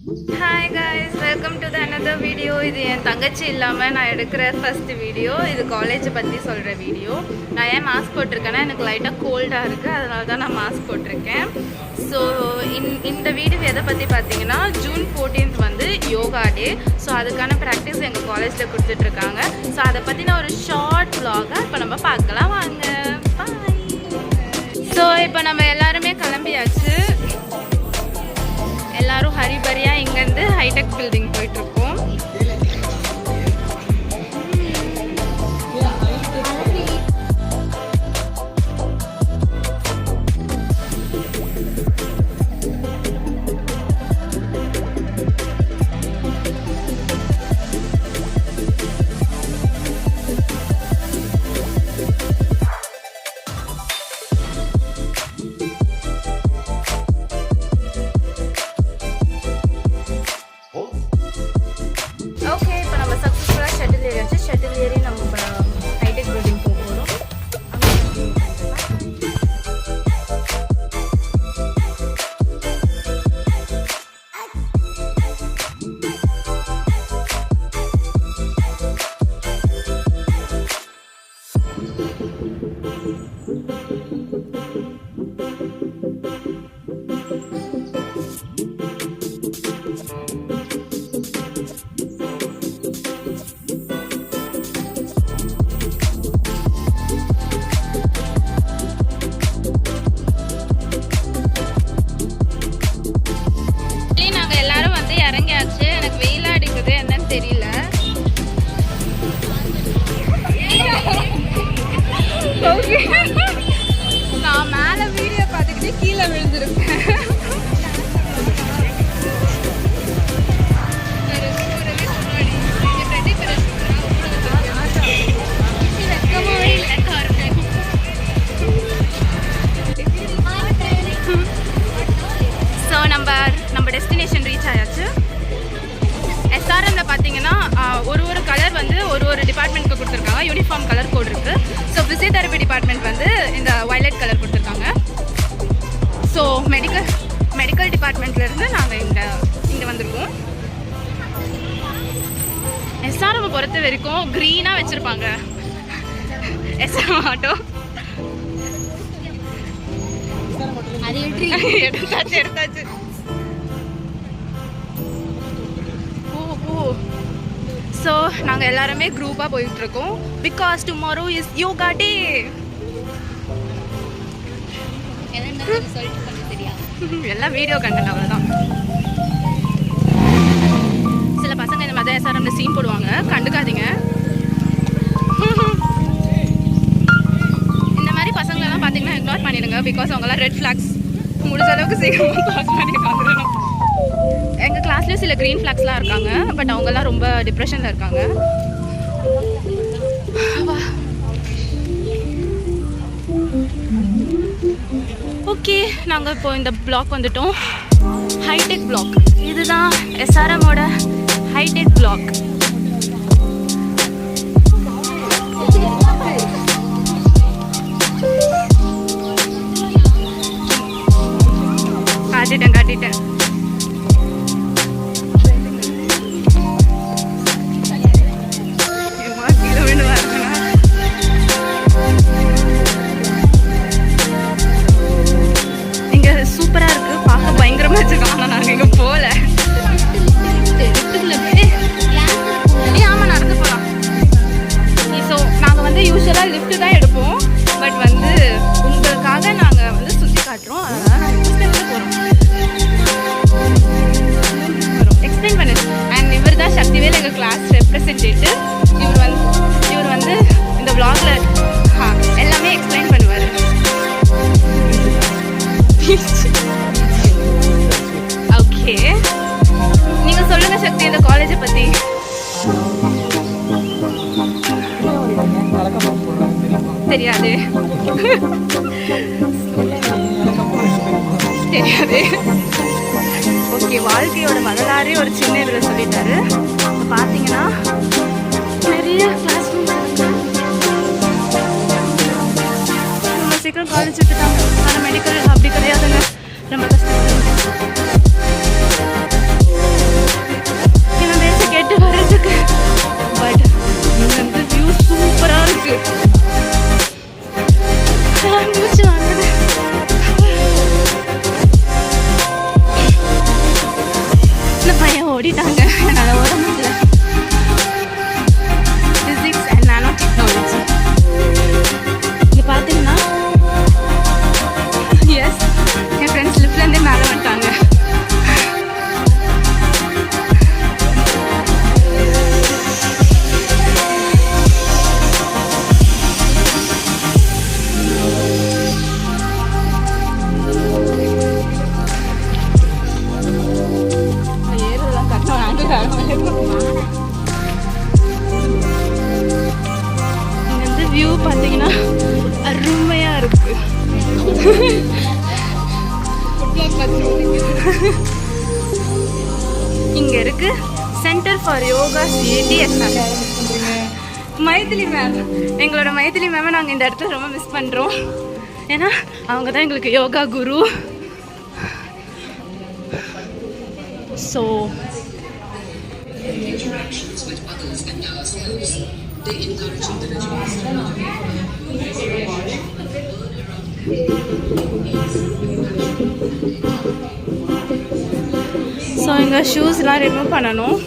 Hi guys, welcome to the another video. இது என் தங்கச்சி இல்லாமல் நான் எடுக்கிற ஃபர்ஸ்ட் வீடியோ. இது காலேஜை பற்றி சொல்கிற வீடியோ. நான் ஏன் மாஸ்க் போட்டிருக்கேன்னா எனக்கு லைட்டாக கோல்டாக இருக்குது, அதனால தான் நான் மாஸ்க் போட்டிருக்கேன். ஸோ இந்த வீடியோ எதை பற்றி பார்த்தீங்கன்னா ஜூன் 14th வந்து யோகா டே. ஸோ அதுக்கான ப்ராக்டிஸ் எங்கள் காலேஜில் கொடுத்துட்ருக்காங்க. ஸோ அதை பற்றின ஒரு ஷார்ட் vlog-ஆ இப்போ நம்ம பார்க்கலாம் வாங்க. பாய். ஸோ இப்போ நம்ம எல்லாருமே கிளம்பியாச்சு. எல்லாரும் ஹரிபரியாக இங்கேருந்து ஹைடெக் பில்டிங் போயிட்டுருக்கோம். நான் மேலே வீடியோ பார்த்துக்கிட்டு கீழே விழுந்திருப்பேன். ஸோ நம்ம டெஸ்டினேஷன் ரீச் ஆயாச்சு. எஸ்ஆர்எம்ல பார்த்தீங்கன்னா ஒரு கலர் வந்து ஒரு டிபார்ட்மெண்ட்க்கு கொடுத்துருக்காங்க. யூனிஃபார்ம் கலர் கோட் இருக்குது. ஸோ ஃபிசியோதெரபி டிபார்ட்மெண்ட் வந்து இந்த வயலட் கலர் கொடுத்துருக்காங்க. ஸோ மெடிக்கல் டிபார்ட்மெண்ட்லேருந்து நாங்கள் இங்கே வந்திருக்கோம். எஸ்ஆர்எம் பொறுத்த வரைக்கும் க்ரீனாக வச்சுருப்பாங்க. எஸ்ஆர்எம் ஆட்டோ எடுத்தாச்சு. ஸோ நாங்கள் எல்லாருமே குரூப்பாக போயிட்டுருக்கோம். பிகாஸ் டுமாரோ இஸ் யோகா டே. எல்லாம் வீடியோ கண்டென்ட் அவ்வளோதான். சில பசங்க இந்த மாதிரி எஸ்ஆர்எம்ல சீன் போடுவாங்க, கண்டுக்காதீங்க. இந்த மாதிரி பசங்களெல்லாம் பார்த்தீங்கன்னா இக்னோர் பண்ணிடுங்க. பிகாஸ் அவங்களாம் ரெட் ஃப்ளாக்ஸ் முடிஞ்ச அளவுக்கு சீக்கிரமாக கிராஸ் பண்ணி வந்துடணும். எங்கள் கிளாஸ்லேயும் சில க்ரீன் ஃப்ளாக்ஸ்லாம் இருக்காங்க, பட் அவங்கெல்லாம் ரொம்ப டிப்ரெஷனில் இருக்காங்க. ஓகே, நாங்கள் இப்போ இந்த பிளாக் வந்துட்டோம். Hi tech block. இதுதான் எஸ்ஆர்எம்மோட ஹைடெக் பிளாக். காட்டிட்டேன். சூப்பராக இருக்குது, பார்க்க பயங்கரமாக வச்சுருக்கோம். ஆனால் நாங்கள் இங்கே போகல. ஆமாம், நடந்து போகலாம். ஸோ நாங்கள் வந்து யூஸ்வலாக லிஃப்ட்டு தான் எடுப்போம். பட் வந்து உங்களுக்காக நாங்கள் வந்து சுற்றி காட்டுறோம். அதனால் நாங்கள் ஸ்டெப்பில் போகிறோம். எக்ஸ்பிளைன் பண்ணு. அண்ட் இவர் தான் சக்திவேல், எங்கள் கிளாஸ் ரெப்ரசன்டேட்டிவ். இவர் வந்து இந்த vlogல எல்லாமே எக்ஸ்பிளைன் பண்ணுவார். ஓகே, நீங்க சொல்லுங்க சக்தி இந்த காலேஜை பத்தி. தெரியாது. ஓகே, வாழ்க்கையோட வரலாறே ஒரு சின்ன இதில் சொல்லிட்டாரு. பார்த்தீங்கன்னா நிறைய கிளாஸ் ரூம் சீக்கிரம் காலேஜ் விட்டுட்டாங்க. ஆனால் மெடிக்கல் அப்படி கிடையாதுங்க, ரொம்ப கஷ்டம். ஓடிட்டாங்க. என்னால் ஓட முடியல. Physics and nano technology. இங்கே பார்த்தீங்கன்னா எஸ், என் ஃப்ரெண்ட்ஸ் லிஃப்ட்லேருந்தே மேலே வந்துட்டாங்க. இங்கேருந்து வியூ பார்த்தீங்கன்னா அருமையாக இருக்கு. இங்கே இருக்கு centre for yoga CATSR. Maithili ma'am, எங்களோட மைதிலி மேமை நாங்கள் இந்த இடத்துல ரொம்ப மிஸ் பண்ணுறோம். ஏன்னா அவங்க தான் எங்களுக்கு yoga guru. So interactions with others and ourselves. They encourage individuals to learn. So எங்கள் ஷூஸ்லாம் ரிமூவ் பண்ணணும்.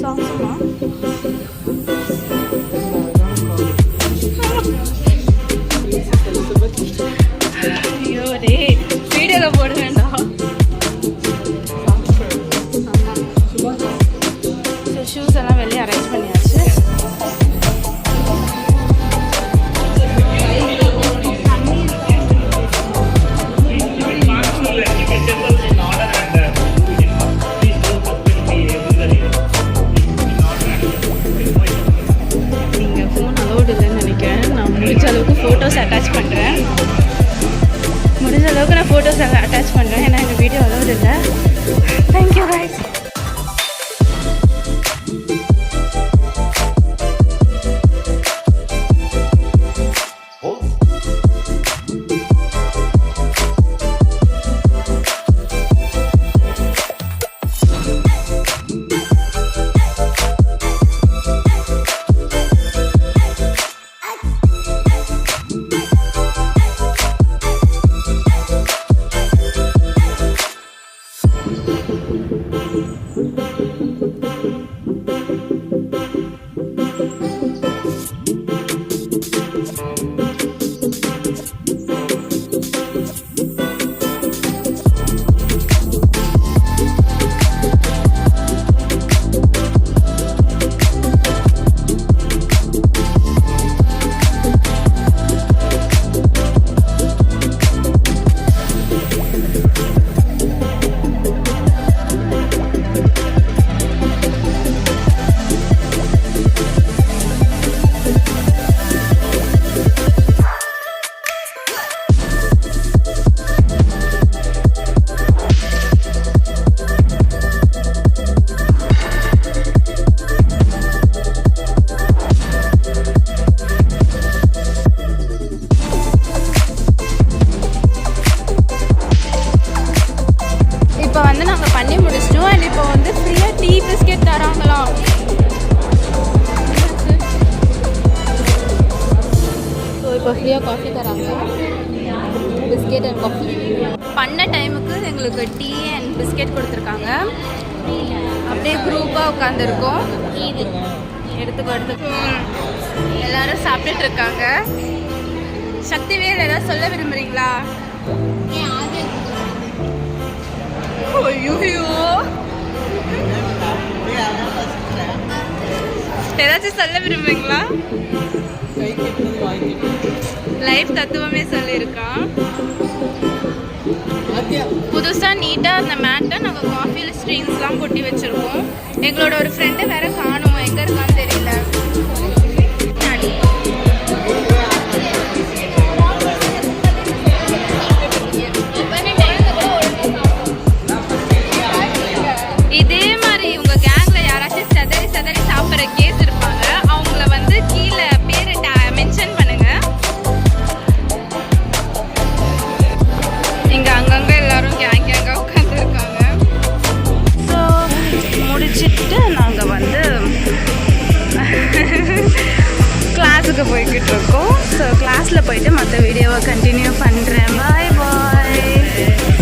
சாங்ஸ்மா ஐயோ டே வீடியோவில் போட வேண்டாம். ஷூஸ் எல்லாம் வெளியே அரேஞ்ச் பண்ணியாச்சு. நீங்கள் ஃபோன் அலோடு இல்லைன்னு நினைக்கிறேன். நான் முடிஞ்ச அளவுக்கு ஃபோட்டோஸ் அட்டாச் பண்ணுறேன். நான் ஃபோட்டோஸ் எல்லாம் அட்டாச் பண்ணுறேன். ஏன்னா எங்கள் வீடியோ அலோடு இல்லை. Thank you guys. ஃப்ரீயாக காஃபி தராங்க, பிஸ்கெட் அண்ட் காஃபி. பண்ண டைமுக்கு எங்களுக்கு டீ அண்ட் பிஸ்கெட் கொடுத்துருக்காங்க. அப்படியே குரூப்பாக உட்காந்துருக்கோம். எடுத்துக்கோ எல்லாரும் சாப்பிட்டுட்டு இருக்காங்க. சக்தி வேறு ஏதாவது சொல்ல விரும்புறீங்களா? ஐயோ ஏதாச்சும் சொல்ல விரும்புறீங்களா? லைஃப் தத்துவமே சொல்லியிருக்கான். புதுசாக நீட்டாக அந்த மேட்டை நாங்கள் காஃபியில் ஸ்ட்ரீன்ஸ்லாம் கொட்டி வச்சுருக்கோம். எங்களோட ஒரு ஃப்ரெண்டை வேற காணும், எங்கே இருக்கான்னு தெரியல. இதே மாதிரி உங்கள் கேங்கில் யாராச்சும் செதறி சாப்பிட்ற கேஸ் இருப்பாங்க. அவங்கள வந்து கீழே பேரை மென்ஷன் பண்ணுங்க. இங்கே அங்கங்கே எல்லாரும் கேங்காக உட்காந்துருக்காங்க. ஸோ முடிச்சுட்டு நாங்கள் வந்து கிளாஸுக்கு போய்கிட்டு இருக்கோம். ஸோ கிளாஸில் போயிட்டு மற்ற வீடியோவை கண்டினியூ பண்ணுறேன். பாய் பாய்.